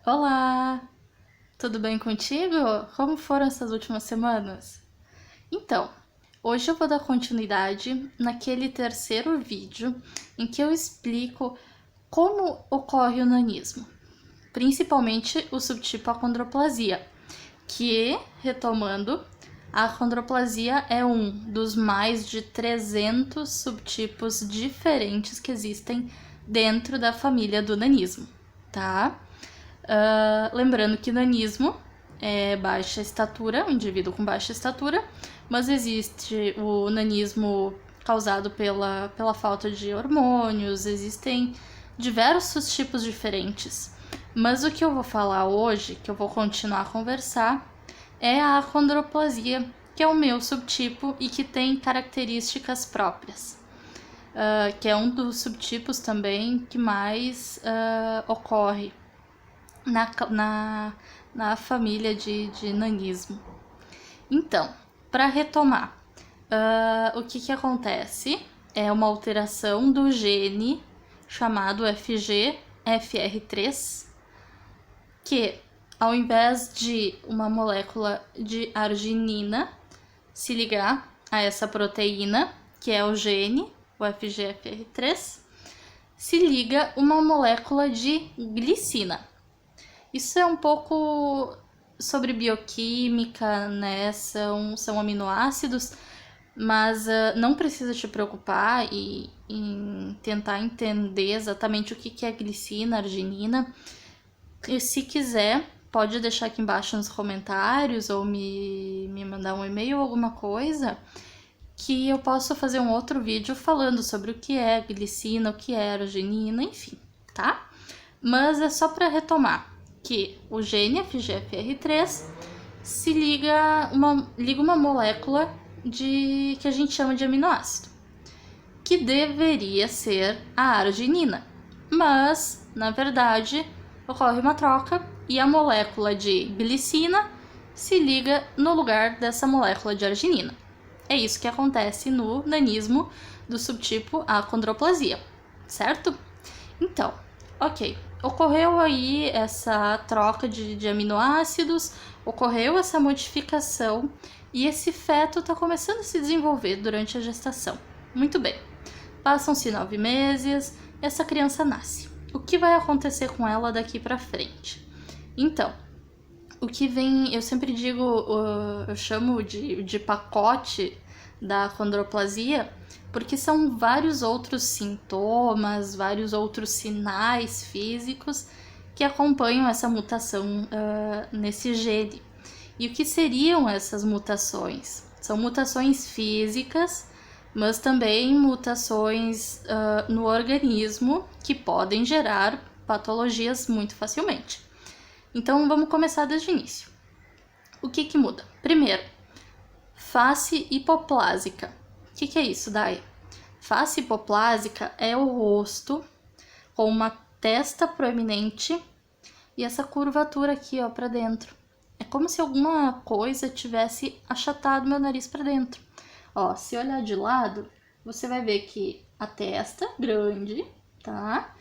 Olá, tudo bem contigo? Como foram essas últimas semanas? Então, hoje eu vou dar continuidade naquele terceiro vídeo em que eu explico como ocorre o nanismo, principalmente o subtipo acondroplasia, que, retomando, a acondroplasia é um dos mais de 300 subtipos diferentes que existem dentro da família do nanismo, tá? Lembrando que nanismo é baixa estatura, um indivíduo com baixa estatura, mas existe o nanismo causado pela falta de hormônios, existem diversos tipos diferentes. Mas o que eu vou falar hoje, que eu vou continuar a conversar, é a acondroplasia, que é o meu subtipo e que tem características próprias. Que é um dos subtipos também que mais ocorre na família de nanismo. Então, para retomar, o que acontece é uma alteração do gene chamado FGFR3, que ao invés de uma molécula de arginina se ligar a essa proteína, que é o gene, o FGFR3, se liga uma molécula de glicina. Isso é um pouco sobre bioquímica, né? São aminoácidos, mas não precisa te preocupar em tentar entender exatamente o que é glicina, arginina. E se quiser, pode deixar aqui embaixo nos comentários ou me mandar um e-mail ou alguma coisa, que eu posso fazer um outro vídeo falando sobre o que é glicina, o que é arginina, enfim, tá? Mas é só para retomar que o gene FGFR3 se liga uma molécula que a gente chama de aminoácido, que deveria ser a arginina, mas na verdade ocorre uma troca e a molécula de glicina se liga no lugar dessa molécula de arginina. É isso que acontece no nanismo do subtipo acondroplasia, certo? Então, ok, ocorreu aí essa troca de aminoácidos, ocorreu essa modificação e esse feto está começando a se desenvolver durante a gestação. Muito bem, passam-se 9 meses, essa criança nasce. O que vai acontecer com ela daqui para frente? Então, o que vem, eu sempre digo, eu chamo de pacote da acondroplasia, porque são vários outros sintomas, vários outros sinais físicos que acompanham essa mutação nesse gene. E o que seriam essas mutações? São mutações físicas, mas também mutações no organismo que podem gerar patologias muito facilmente. Então vamos começar desde o início. O que muda? Primeiro, face hipoplásica. O que é isso, Dai? Face hipoplásica é o rosto com uma testa proeminente e essa curvatura aqui, ó, para dentro. É como se alguma coisa tivesse achatado meu nariz para dentro. Ó, se olhar de lado, você vai ver que a testa grande, tá?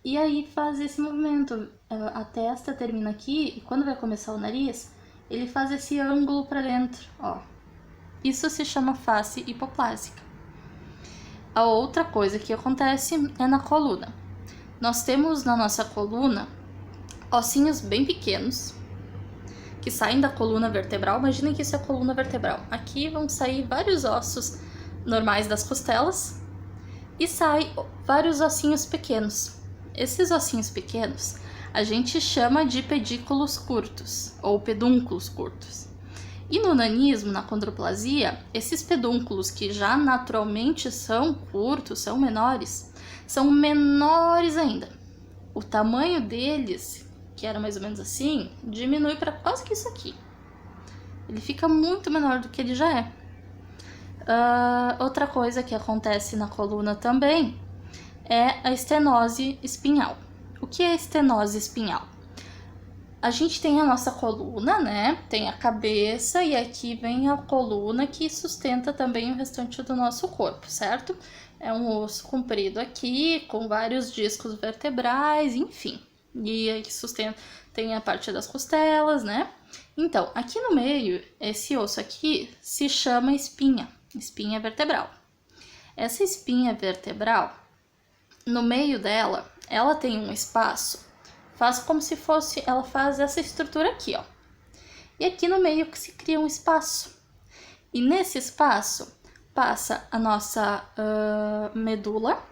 E aí faz esse movimento. A testa termina aqui e quando vai começar o nariz, ele faz esse ângulo para dentro, ó. Isso se chama face hipoplásica. A outra coisa que acontece é na coluna. Nós temos na nossa coluna ossinhos bem pequenos que saem da coluna vertebral. Imaginem que isso é a coluna vertebral. Aqui vão sair vários ossos normais das costelas e saem vários ossinhos pequenos. Esses ossinhos pequenos a gente chama de pedículos curtos ou pedúnculos curtos. E no nanismo, na acondroplasia, esses pedúnculos que já naturalmente são curtos, são menores ainda. O tamanho deles, que era mais ou menos assim, diminui para quase que isso aqui. Ele fica muito menor do que ele já é. Outra coisa que acontece na coluna também é a estenose espinhal. O que é estenose espinhal? A gente tem a nossa coluna, né? Tem a cabeça e aqui vem a coluna que sustenta também o restante do nosso corpo, certo? É um osso comprido aqui, com vários discos vertebrais, enfim. E aí sustenta, tem a parte das costelas, né? Então, aqui no meio, esse osso aqui se chama espinha vertebral. Essa espinha vertebral, no meio dela, ela tem um espaço, faz como se fosse, ela faz essa estrutura aqui, ó. E aqui no meio que se cria um espaço. E nesse espaço passa a nossa medula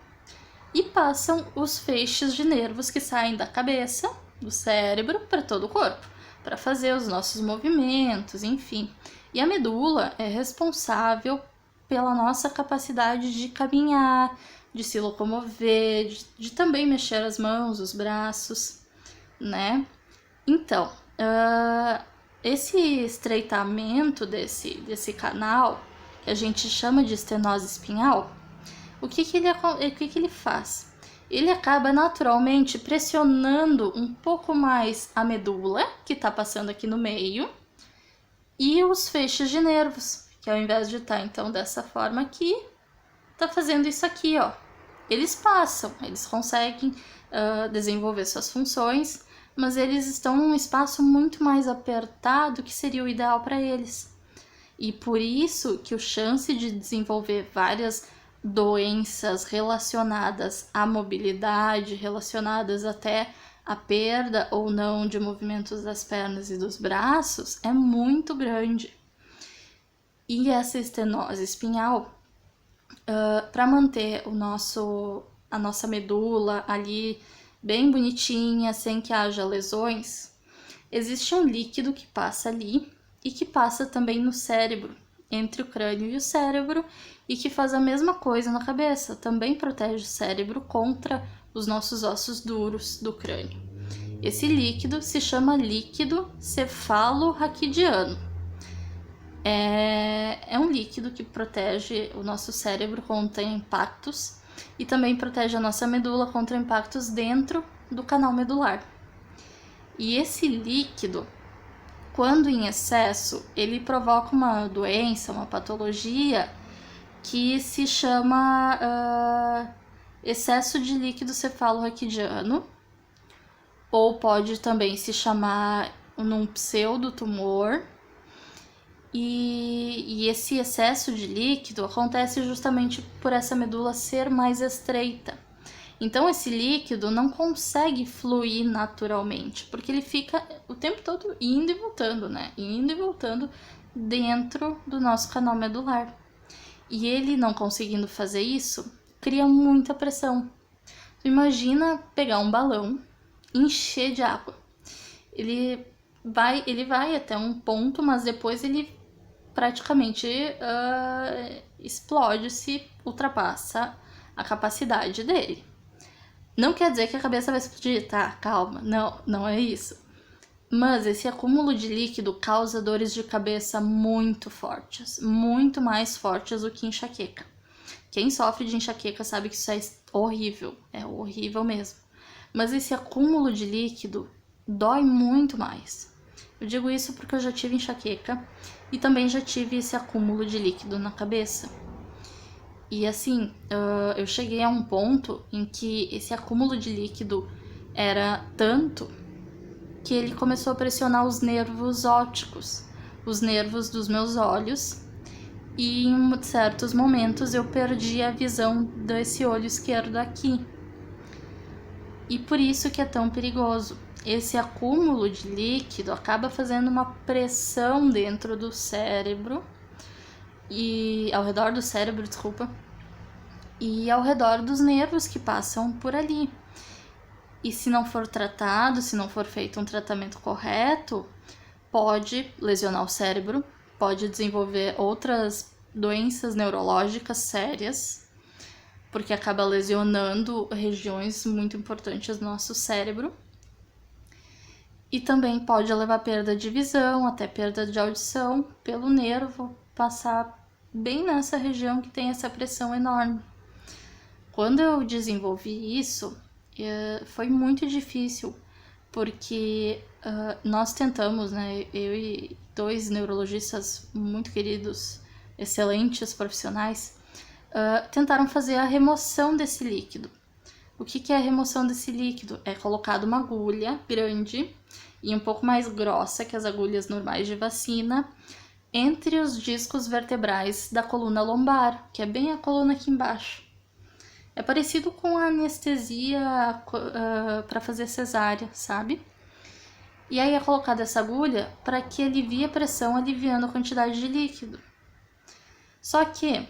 e passam os feixes de nervos que saem da cabeça, do cérebro, para todo o corpo, para fazer os nossos movimentos, enfim. E a medula é responsável pela nossa capacidade de caminhar, de se locomover, de também mexer as mãos, os braços, né? Então, esse estreitamento desse canal, que a gente chama de estenose espinhal, o que ele faz? Ele acaba naturalmente pressionando um pouco mais a medula, que está passando aqui no meio, e os feixes de nervos, que ao invés de estar então dessa forma aqui, tá fazendo isso aqui, ó. Eles passam, eles conseguem desenvolver suas funções, mas eles estão num espaço muito mais apertado que seria o ideal para eles. E por isso que a chance de desenvolver várias doenças relacionadas à mobilidade, relacionadas até à perda ou não de movimentos das pernas e dos braços, é muito grande. E essa estenose espinhal, para manter a nossa medula ali bem bonitinha, sem que haja lesões, existe um líquido que passa ali e que passa também no cérebro, entre o crânio e o cérebro, e que faz a mesma coisa na cabeça, também protege o cérebro contra os nossos ossos duros do crânio. Esse líquido se chama líquido cefalorraquidiano. É um líquido que protege o nosso cérebro contra impactos e também protege a nossa medula contra impactos dentro do canal medular. E esse líquido, quando em excesso, ele provoca uma doença, uma patologia que se chama excesso de líquido cefalorraquidiano, ou pode também se chamar num pseudotumor. E esse excesso de líquido acontece justamente por essa medula ser mais estreita. Então esse líquido não consegue fluir naturalmente, porque ele fica o tempo todo indo e voltando, né? Indo e voltando dentro do nosso canal medular. E ele não conseguindo fazer isso, cria muita pressão. Imagina pegar um balão, encher de água. Ele vai até um ponto, mas depois ele praticamente explode se ultrapassa a capacidade dele. Não quer dizer que a cabeça vai explodir, tá? Calma, não é isso. Mas esse acúmulo de líquido causa dores de cabeça muito fortes, muito mais fortes do que enxaqueca. Quem sofre de enxaqueca sabe que isso é horrível mesmo. Mas esse acúmulo de líquido dói muito mais. Eu digo isso porque eu já tive enxaqueca e também já tive esse acúmulo de líquido na cabeça. E assim, eu cheguei a um ponto em que esse acúmulo de líquido era tanto que ele começou a pressionar os nervos ópticos, os nervos dos meus olhos, e em certos momentos eu perdi a visão desse olho esquerdo aqui. E por isso que é tão perigoso. Esse acúmulo de líquido acaba fazendo uma pressão dentro do cérebro, e ao redor do cérebro, e ao redor dos nervos que passam por ali. E se não for tratado, se não for feito um tratamento correto, pode lesionar o cérebro, pode desenvolver outras doenças neurológicas sérias, porque acaba lesionando regiões muito importantes do nosso cérebro. E também pode levar a perda de visão, até perda de audição, pelo nervo passar bem nessa região que tem essa pressão enorme. Quando eu desenvolvi isso, foi muito difícil, porque nós tentamos, né, eu e 2 neurologistas muito queridos, excelentes profissionais, tentaram fazer a remoção desse líquido. O que é a remoção desse líquido? É colocada uma agulha grande e um pouco mais grossa que as agulhas normais de vacina entre os discos vertebrais da coluna lombar, que é bem a coluna aqui embaixo. É parecido com a anestesia para fazer cesárea, sabe? E aí é colocada essa agulha para que alivie a pressão, aliviando a quantidade de líquido. Só que,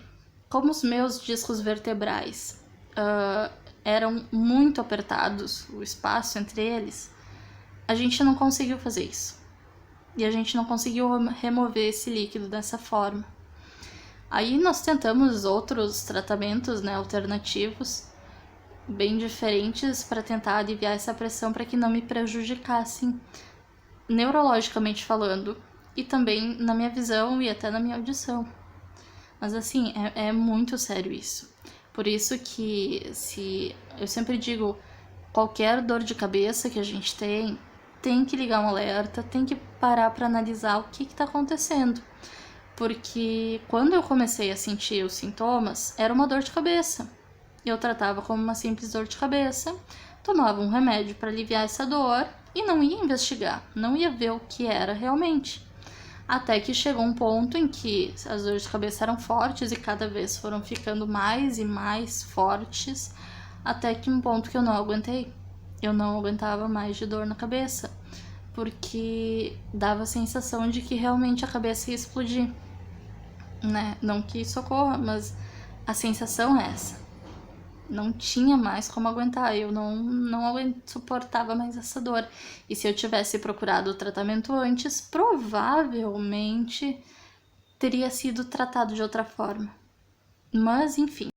como os meus discos vertebrais eram muito apertados, o espaço entre eles, a gente não conseguiu fazer isso. E a gente não conseguiu remover esse líquido dessa forma. Aí nós tentamos outros tratamentos, né, alternativos, bem diferentes, para tentar aliviar essa pressão para que não me prejudicassem neurologicamente falando, e também na minha visão e até na minha audição. Mas assim, é muito sério isso. Por isso que eu sempre digo, qualquer dor de cabeça que a gente tem que ligar um alerta, tem que parar para analisar o que está acontecendo. Porque quando eu comecei a sentir os sintomas, era uma dor de cabeça. Eu tratava como uma simples dor de cabeça, tomava um remédio para aliviar essa dor e não ia investigar, não ia ver o que era realmente. Até que chegou um ponto em que as dores de cabeça eram fortes e cada vez foram ficando mais e mais fortes, até que um ponto que eu não aguentei. Eu não aguentava mais de dor na cabeça, porque dava a sensação de que realmente a cabeça ia explodir, né? Não que isso ocorra, mas a sensação é essa. Não tinha mais como aguentar, eu não suportava mais essa dor. E se eu tivesse procurado o tratamento antes, provavelmente teria sido tratado de outra forma. Mas enfim.